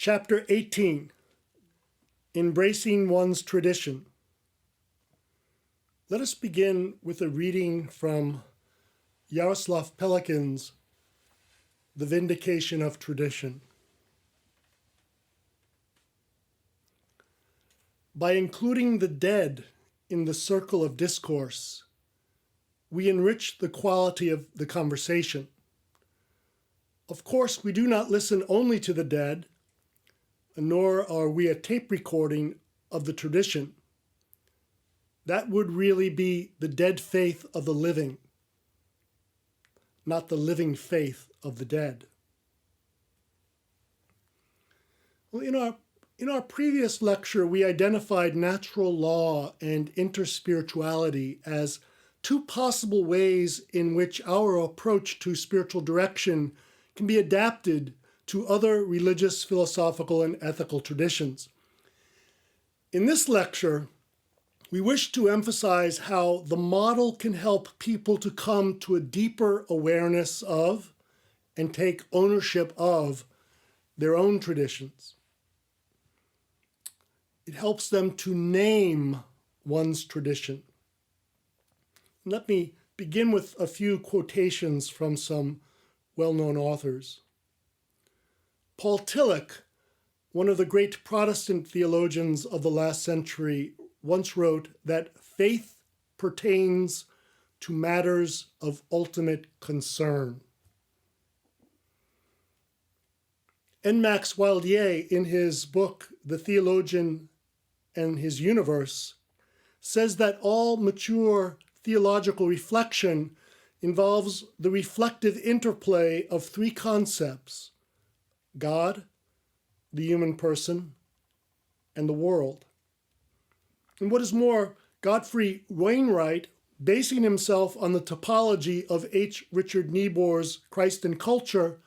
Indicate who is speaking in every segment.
Speaker 1: Chapter 18, Embracing One's Tradition. Let us begin with a reading from Jaroslav Pelikan's The Vindication of Tradition. By including the dead in the circle of discourse, we enrich the quality of the conversation. Of course, we do not listen only to the dead, nor are we a tape recording of the tradition. That would really be the dead faith of the living, not the living faith of the dead. Well, in our previous lecture, we identified natural law and interspirituality as two possible ways in which our approach to spiritual direction can be adapted to other religious, philosophical, and ethical traditions. In this lecture, we wish to emphasize how the model can help people to come to a deeper awareness of and take ownership of their own traditions. It helps them to name one's tradition. Let me begin with a few quotations from some well-known authors. Paul Tillich, one of the great Protestant theologians of the last century, once wrote that faith pertains to matters of ultimate concern. N. Max Wildier, in his book, The Theologian and His Universe, says that all mature theological reflection involves the reflective interplay of three concepts: God, the human person, and the world. And what is more, Godfrey Wainwright, basing himself on the topology of H. Richard Niebuhr's Christ and Culture,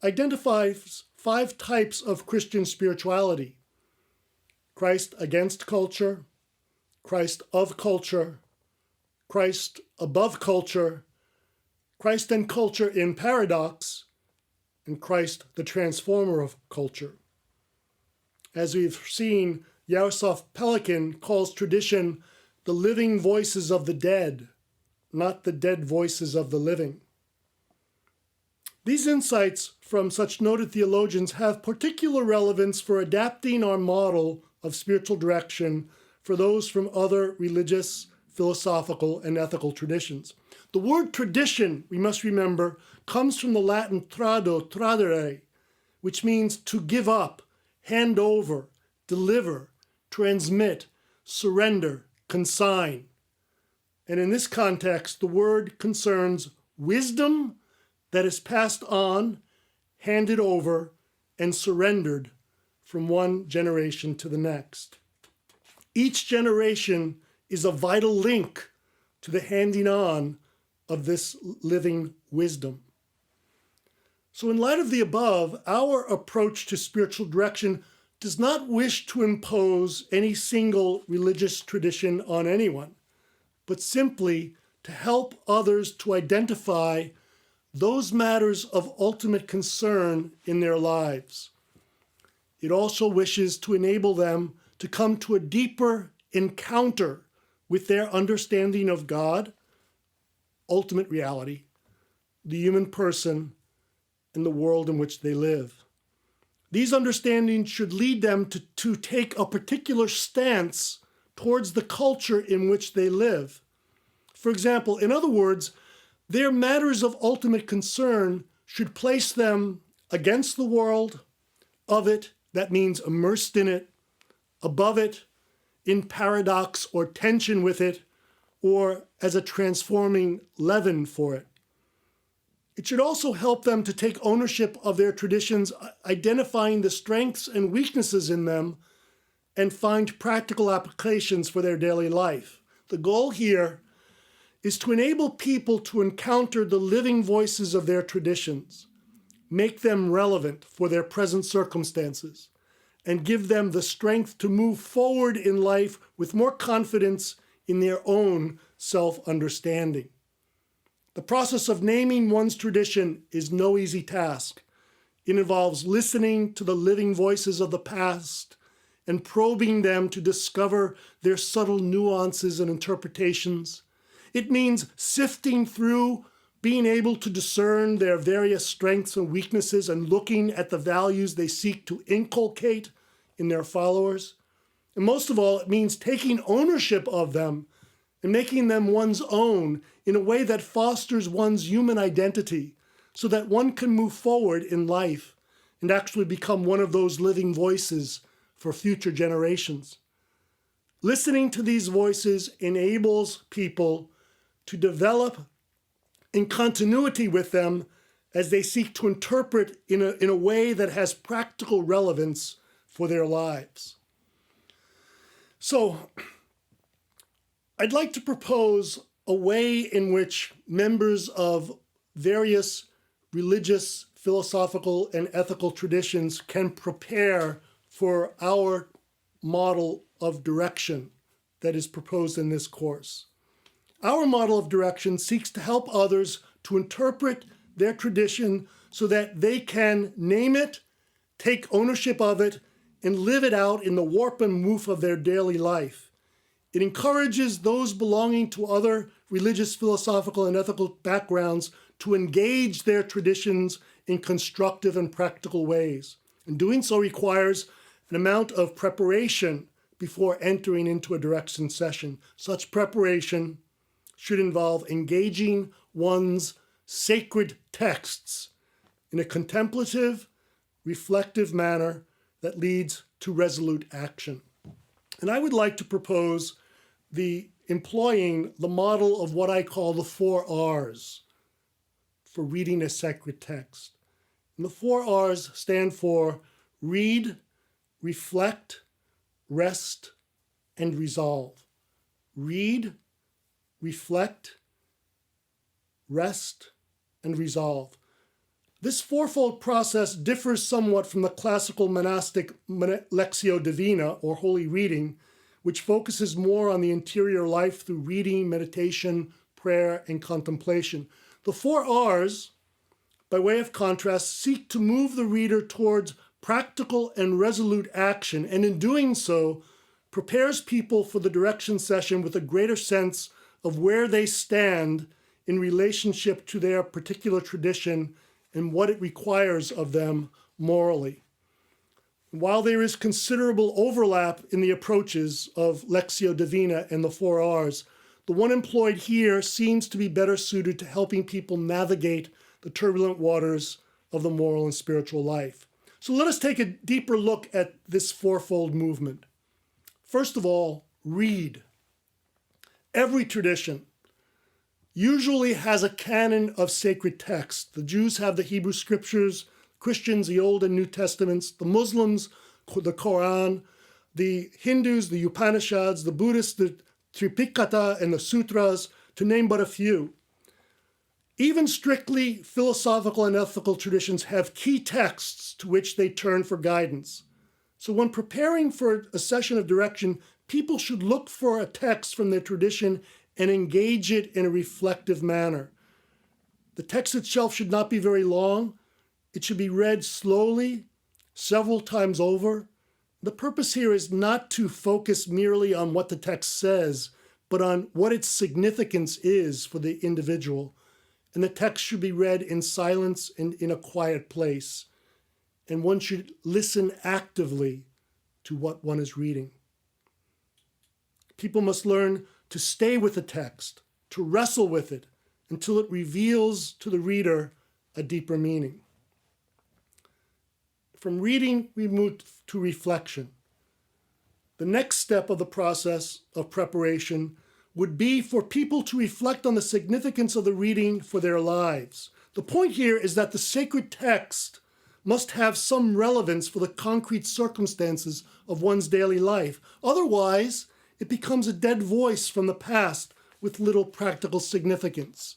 Speaker 1: identifies 5 types of Christian spirituality: Christ against culture, Christ of culture, Christ above culture, Christ and culture in paradox, and Christ, the transformer of culture. As we've seen, Jaroslav Pelikan calls tradition the living voices of the dead, not the dead voices of the living. These insights from such noted theologians have particular relevance for adapting our model of spiritual direction for those from other religious, philosophical, and ethical traditions. The word tradition, we must remember, comes from the Latin trado, tradere, which means to give up, hand over, deliver, transmit, surrender, consign. And in this context, the word concerns wisdom that is passed on, handed over, and surrendered from one generation to the next. Each generation is a vital link to the handing on of this living wisdom. So in light of the above, our approach to spiritual direction does not wish to impose any single religious tradition on anyone, but simply to help others to identify those matters of ultimate concern in their lives. It also wishes to enable them to come to a deeper encounter with their understanding of God, ultimate reality, the human person, and the world in which they live. These understandings should lead them to take a particular stance towards the culture in which they live. For example, in other words, their matters of ultimate concern should place them against the world, of it, that means immersed in it, above it, in paradox or tension with it, or as a transforming leaven for it. It should also help them to take ownership of their traditions, identifying the strengths and weaknesses in them, and find practical applications for their daily life. The goal here is to enable people to encounter the living voices of their traditions, make them relevant for their present circumstances, and give them the strength to move forward in life with more confidence in their own self-understanding. The process of naming one's tradition is no easy task. It involves listening to the living voices of the past and probing them to discover their subtle nuances and interpretations. It means sifting through, being able to discern their various strengths and weaknesses and looking at the values they seek to inculcate in their followers. And most of all, it means taking ownership of them and making them one's own in a way that fosters one's human identity so that one can move forward in life and actually become one of those living voices for future generations. Listening to these voices enables people to develop in continuity with them as they seek to interpret in a way that has practical relevance for their lives. So, I'd like to propose a way in which members of various religious, philosophical, and ethical traditions can prepare for our model of direction that is proposed in this course. Our model of direction seeks to help others to interpret their tradition so that they can name it, take ownership of it, and live it out in the warp and woof of their daily life. It encourages those belonging to other religious, philosophical, and ethical backgrounds to engage their traditions in constructive and practical ways. And doing so requires an amount of preparation before entering into a direction session. Such preparation should involve engaging one's sacred texts in a contemplative, reflective manner that leads to resolute action. And I would like to propose employing the model of what I call the 4 R's for reading a sacred text. And the 4 R's stand for read, reflect, rest, and resolve. Read, reflect, rest, and resolve. This fourfold process differs somewhat from the classical monastic Lectio Divina, or holy reading, which focuses more on the interior life through reading, meditation, prayer, and contemplation. The 4 R's, by way of contrast, seek to move the reader towards practical and resolute action, and in doing so, prepares people for the direction session with a greater sense of where they stand in relationship to their particular tradition and what it requires of them morally. While there is considerable overlap in the approaches of Lectio Divina and the 4 R's, the one employed here seems to be better suited to helping people navigate the turbulent waters of the moral and spiritual life. So let us take a deeper look at this fourfold movement. First of all, read. Every tradition usually has a canon of sacred texts. The Jews have the Hebrew scriptures, Christians, the Old and New Testaments, the Muslims, the Quran, the Hindus, the Upanishads, the Buddhists, the Tripitaka, and the Sutras, to name but a few. Even strictly philosophical and ethical traditions have key texts to which they turn for guidance. So when preparing for a session of direction, people should look for a text from their tradition and engage it in a reflective manner. The text itself should not be very long. It should be read slowly, several times over. The purpose here is not to focus merely on what the text says, but on what its significance is for the individual. And the text should be read in silence and in a quiet place. And one should listen actively to what one is reading. People must learn to stay with the text, to wrestle with it, until it reveals to the reader a deeper meaning. From reading, we move to reflection. The next step of the process of preparation would be for people to reflect on the significance of the reading for their lives. The point here is that the sacred text must have some relevance for the concrete circumstances of one's daily life. Otherwise, it becomes a dead voice from the past with little practical significance.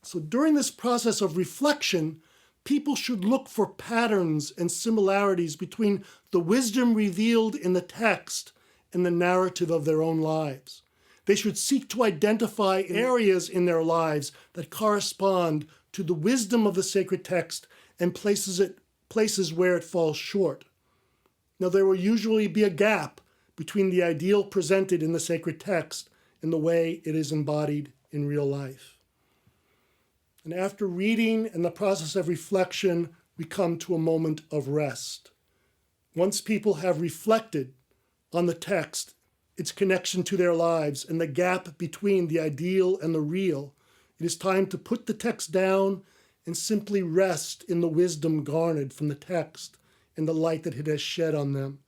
Speaker 1: So during this process of reflection, people should look for patterns and similarities between the wisdom revealed in the text and the narrative of their own lives. They should seek to identify areas in their lives that correspond to the wisdom of the sacred text and places it places where it falls short. Now, there will usually be a gap between the ideal presented in the sacred text and the way it is embodied in real life. And after reading and the process of reflection, we come to a moment of rest. Once people have reflected on the text, its connection to their lives, and the gap between the ideal and the real, it is time to put the text down and simply rest in the wisdom garnered from the text and the light that it has shed on them.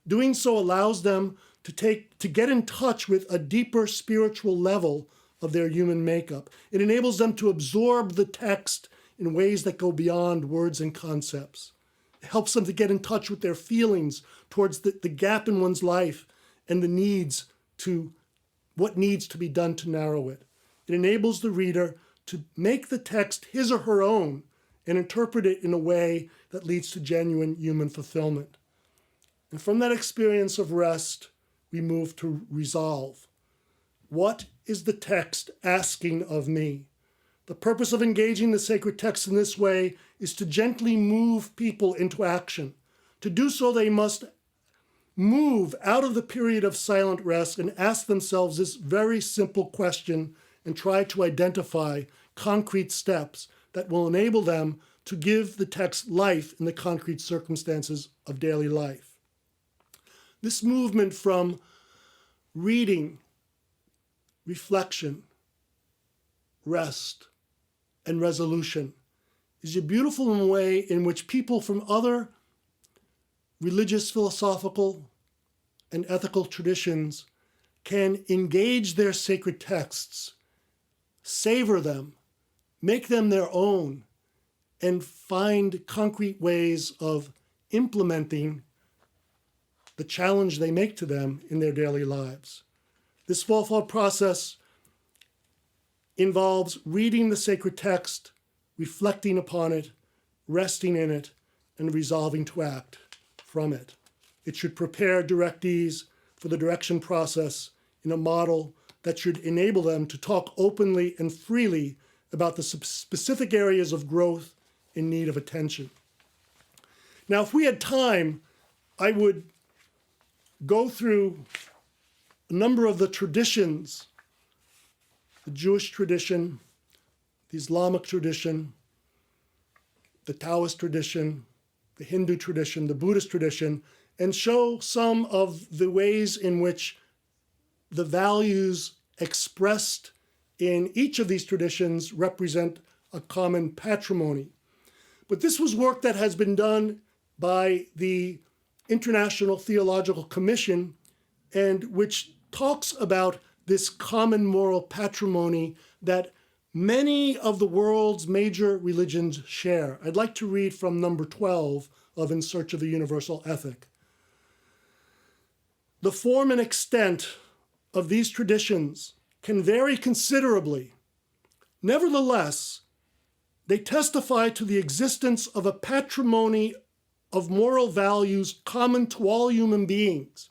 Speaker 1: Doing so allows them to get in touch with a deeper spiritual level of their human makeup. It enables them to absorb the text in ways that go beyond words and concepts. It helps them to get in touch with their feelings towards the gap in one's life and what needs to be done to narrow it. It enables the reader to make the text his or her own and interpret it in a way that leads to genuine human fulfillment. And from that experience of rest, we move to resolve. What is the text asking of me? The purpose of engaging the sacred text in this way is to gently move people into action. To do so, they must move out of the period of silent rest and ask themselves this very simple question and try to identify concrete steps that will enable them to give the text life in the concrete circumstances of daily life. This movement from reading, reflection, rest, and resolution is a beautiful way in which people from other religious, philosophical, and ethical traditions can engage their sacred texts, savor them, make them their own, and find concrete ways of implementing the challenge they make to them in their daily lives. This fourfold process involves reading the sacred text, reflecting upon it, resting in it, and resolving to act from it. It should prepare directees for the direction process in a model that should enable them to talk openly and freely about the specific areas of growth in need of attention. Now, if we had time, I would go through a number of the traditions, the Jewish tradition, the Islamic tradition, the Taoist tradition, the Hindu tradition, the Buddhist tradition, and show some of the ways in which the values expressed in each of these traditions represent a common patrimony. But this was work that has been done by the International Theological Commission, and which talks about this common moral patrimony that many of the world's major religions share. I'd like to read from number 12 of In Search of a Universal Ethic. The form and extent of these traditions can vary considerably. Nevertheless, they testify to the existence of a patrimony of moral values common to all human beings,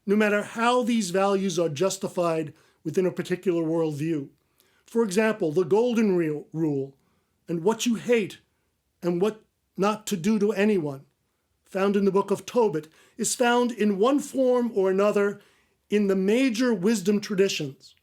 Speaker 1: no matter how these values are justified within a particular worldview. For example, the golden rule, and what you hate and what not to do to anyone, found in the book of Tobit, is found in one form or another in the major wisdom traditions.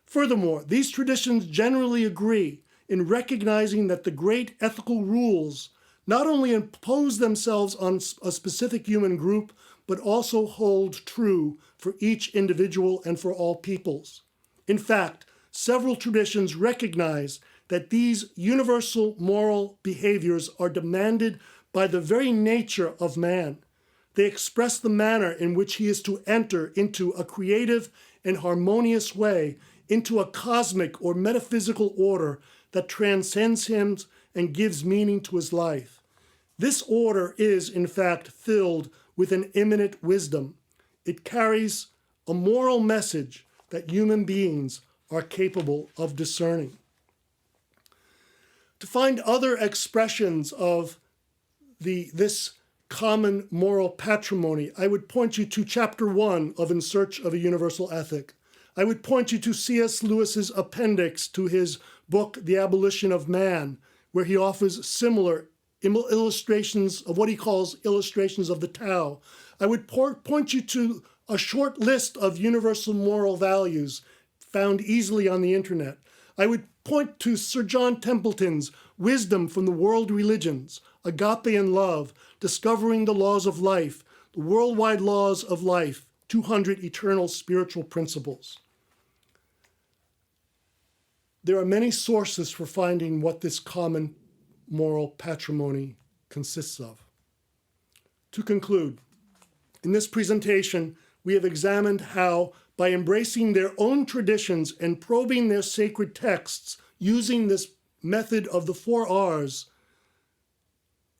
Speaker 1: Furthermore, these traditions generally agree in recognizing that the great ethical rules not only impose themselves on a specific human group, but also hold true for each individual and for all peoples. In fact, several traditions recognize that these universal moral behaviors are demanded by the very nature of man. They express the manner in which he is to enter into a creative and harmonious way into a cosmic or metaphysical order that transcends him and gives meaning to his life. This order is, in fact, filled with an immanent wisdom. It carries a moral message that human beings are capable of discerning. To find other expressions of this common moral patrimony, I would point you to chapter 1 of In Search of a Universal Ethic. I would point you to C.S. Lewis's appendix to his book, The Abolition of Man, where he offers similar illustrations of what he calls illustrations of the Tao. I would point you to a short list of universal moral values found easily on the internet. I would point to Sir John Templeton's Wisdom from the World Religions, Agape and Love, Discovering the Laws of Life, the Worldwide Laws of Life, 200 Eternal Spiritual Principles. There are many sources for finding what this common moral patrimony consists of. To conclude, in this presentation, we have examined how, by embracing their own traditions and probing their sacred texts using this method of the 4 R's,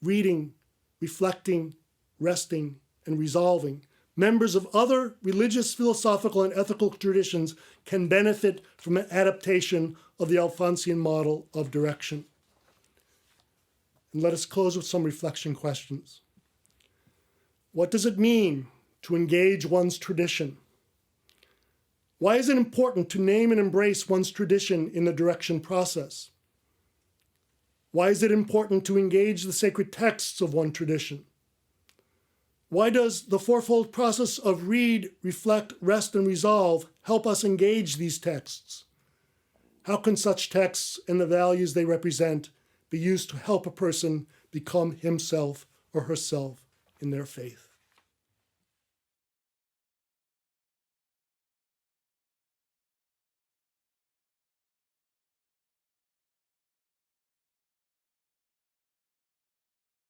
Speaker 1: reading, reflecting, resting, and resolving, members of other religious, philosophical, and ethical traditions can benefit from an adaptation of the Alphonsian model of direction. And let us close with some reflection questions. What does it mean to engage one's tradition? Why is it important to name and embrace one's tradition in the direction process? Why is it important to engage the sacred texts of one tradition? Why does the fourfold process of read, reflect, rest, and resolve help us engage these texts? How can such texts and the values they represent be used to help a person become himself or herself in their faith?